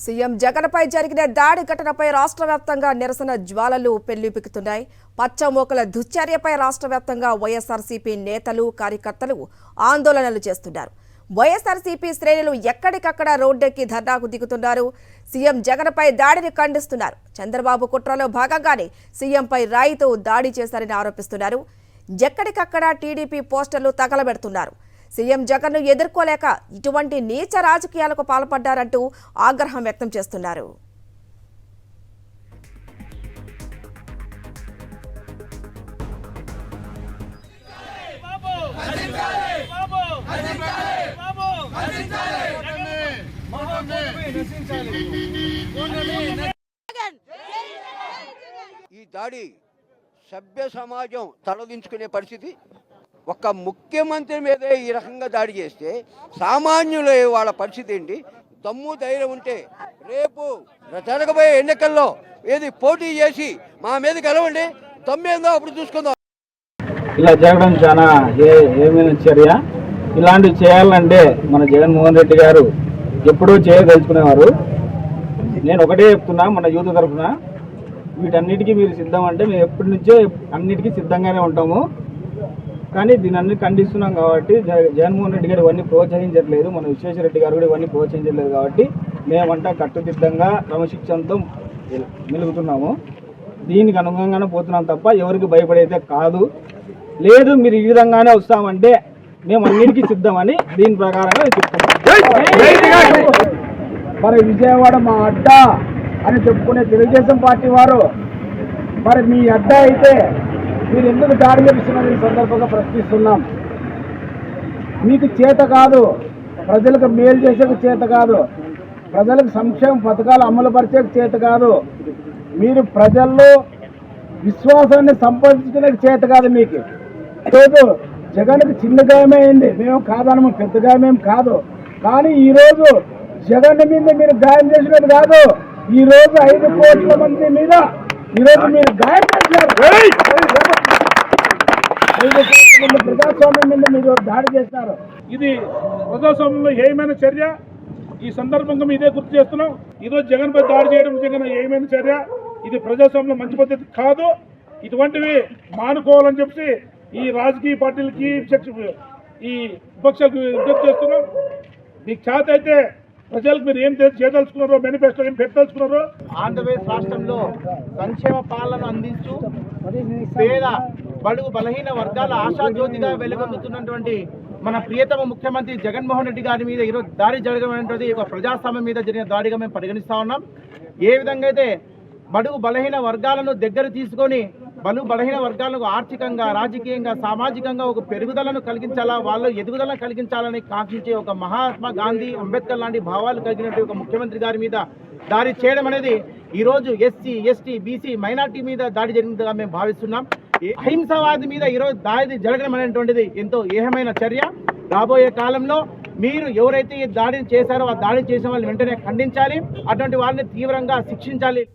CM జగన్పై జరిగిన దాడి ఘటనపై రాష్ట్ర వ్యాప్తంగా నిరసన జ్వాలలు పెళ్లిపిక్కుతున్నాయి. పచ్చమోకల దుశ్చర్యపై రాష్ట్ర వ్యాప్తంగా వైఎస్ఆర్సీపీ నేతలు కార్యకర్తలు ఆందోళనలు చేస్తున్నారు. వైఎస్ఆర్సీపీ శ్రేణులు ఎక్కడికక్కడ రోడ్డెక్కి ధర్నాకు దిగుతున్నారు. సీఎం జగన్పై దాడిని ఖండిస్తున్నారు. చంద్రబాబు కుట్రలో భాగంగానే సీఎంపై రాయితో దాడి చేశారని ఆరోపిస్తున్నారు. ఎక్కడికక్కడ టీడీపీ పోస్టర్లు తగలబెడుతున్నారు. సీఎం జగన్ను ఎదుర్కోలేక ఇటువంటి నీచ రాజకీయాలకు పాల్పడ్డారంటూ ఆగ్రహం వ్యక్తం చేస్తున్నారు. ఈ దాడి సభ్య సమాజం తలదించుకునే పరిస్థితి. ఒక ముఖ్యమంత్రి మీదే ఈ రకంగా దాడి చేస్తే సామాన్యుల వాళ్ళ పరిస్థితి ఏంటి? దమ్ము ధైర్యం ఉంటే రేపు జరగబోయే ఎన్నికల్లో ఏది పోటీ చేసి మా మీద గెలవండి, దమ్మేందో అప్పుడు చూసుకుందాం. ఇలా జరగడం చాలా ఏమైనా చర్య. ఇలాంటివి చేయాలంటే మన జగన్మోహన్ రెడ్డి గారు ఎప్పుడూ చేయదలుచుకునేవారు. నేను ఒకటే చెప్తున్నా, మన యూత్ తరఫున వీటన్నిటికీ మీరు సిద్ధం అంటే మేము ఎప్పటి నుంచో అన్నిటికీ సిద్ధంగానే ఉంటాము. కానీ దీని అన్ని ఖండిస్తున్నాం కాబట్టి జగన్మోహన్ రెడ్డి గారు ఇవన్నీ ప్రోత్సహించట్లేదు, మన విశ్వేశ్వరరెడ్డి గారు కూడా ఇవన్నీ ప్రోత్సహించట్లేదు కాబట్టి మేమంతా కట్టుదిట్టంగా క్రమశిక్షణతో మెలుగుతున్నాము. దీనికి అనుగుణంగానే పోతున్నాం తప్ప ఎవరికి భయపడైతే కాదు. లేదు మీరు ఈ విధంగానే వస్తామంటే మేము అన్నిటికీ సిద్ధమని దీని ప్రకారంగా చెప్తున్నాం. మరి విజయవాడ మా అడ్డా అని చెప్పుకునే తెలుగుదేశం పార్టీ వారు మరి మీ అడ్డా అయితే మీరు ఎందుకు దాడి చేస్తున్నారు? ఈ సందర్భంగా ప్రశ్నిస్తున్నాం. మీకు చేత కాదు, ప్రజలకు మేలు చేసేకి చేత కాదు, ప్రజలకు సంక్షేమ పథకాలు అమలు పరిచేకి చేత కాదు, మీరు ప్రజల్లో విశ్వాసాన్ని సంపాదించుకునే చేత కాదు మీకు. ఈరోజు జగన్కి చిన్న గాయమే అయింది, మేము కాదనము, పెద్ద గాయమేం కాదు. కానీ ఈరోజు జగన్ మీద మీరు గాయం చేసినది కాదు, ఈరోజు 5 కోట్ల మంది మీద ఈరోజు మీరు గాయం చేశారు. ప్రజాస్వామ్యం మీద మీరు దాడి చేస్తారు. ఇది ప్రజాస్వామ్యంలో ఏమైనా చర్య. ఈ సందర్భంగా ఇదే గుర్తు చేస్తున్నాం. ఈరోజు జగన్పై దాడి చేయడం జగన్ ఏమైనా చర్య. ఇది ప్రజాస్వామ్యంలో మంచి పద్ధతి కాదు. ఇటువంటివి మానుకోవాలని చెప్పి ఈ రాజకీయ పార్టీలకి ఈ విపక్షాలకు విజ్ఞప్తి చేస్తున్నాం. మీకు చేత అయితే ప్రజలకు మీరు ఏం చేయదలుచుకున్నారో, మేనిఫెస్టో ఏం పెట్టదలుచుకున్నారో. ఆంధ్రప్రదేశ్ రాష్ట్రంలో సంక్షేమ పాలన అందించు పేద బడుగు బలహీన వర్గాల ఆశాజ్యోతిగా వెలుగొందుతున్నటువంటి మన ప్రియతమ ముఖ్యమంత్రి జగన్మోహన్ రెడ్డి గారి మీద ఈరోజు దాడి జరగమైనటువంటి ఒక ప్రజాస్వామ్యం మీద జరిగిన దాడిగా మేము పరిగణిస్తా ఉన్నాం. ఏ విధంగా అయితే బడుగు బలహీన వర్గాలను దగ్గర తీసుకొని బలహీన వర్గాలకు ఆర్థికంగా, రాజకీయంగా, సామాజికంగా ఒక పెరుగుదలను కలిగించాలా, వాళ్ళు ఎదుగుదలను కలిగించాలని కాంక్షించే ఒక మహాత్మా గాంధీ, అంబేద్కర్ లాంటి భావాలు కలిగినటువంటి ఒక ముఖ్యమంత్రి గారి మీద దాడి చేయడం అనేది ఈరోజు ఎస్సీ, ఎస్టీ, బీసీ, మైనార్టీ మీద దాడి జరిగిందిగా మేము భావిస్తున్నాం. అహింసావాది మీద ఈరోజు దాడి జరగడం అనేటువంటిది ఎంతో ఏహమైన చర్య. రాబోయే కాలంలో మీరు ఎవరైతే ఈ దాడిని చేశారో ఆ దాడి చేసిన వాళ్ళని వెంటనే ఖండించాలి, అటువంటి వాళ్ళని తీవ్రంగా శిక్షించాలి.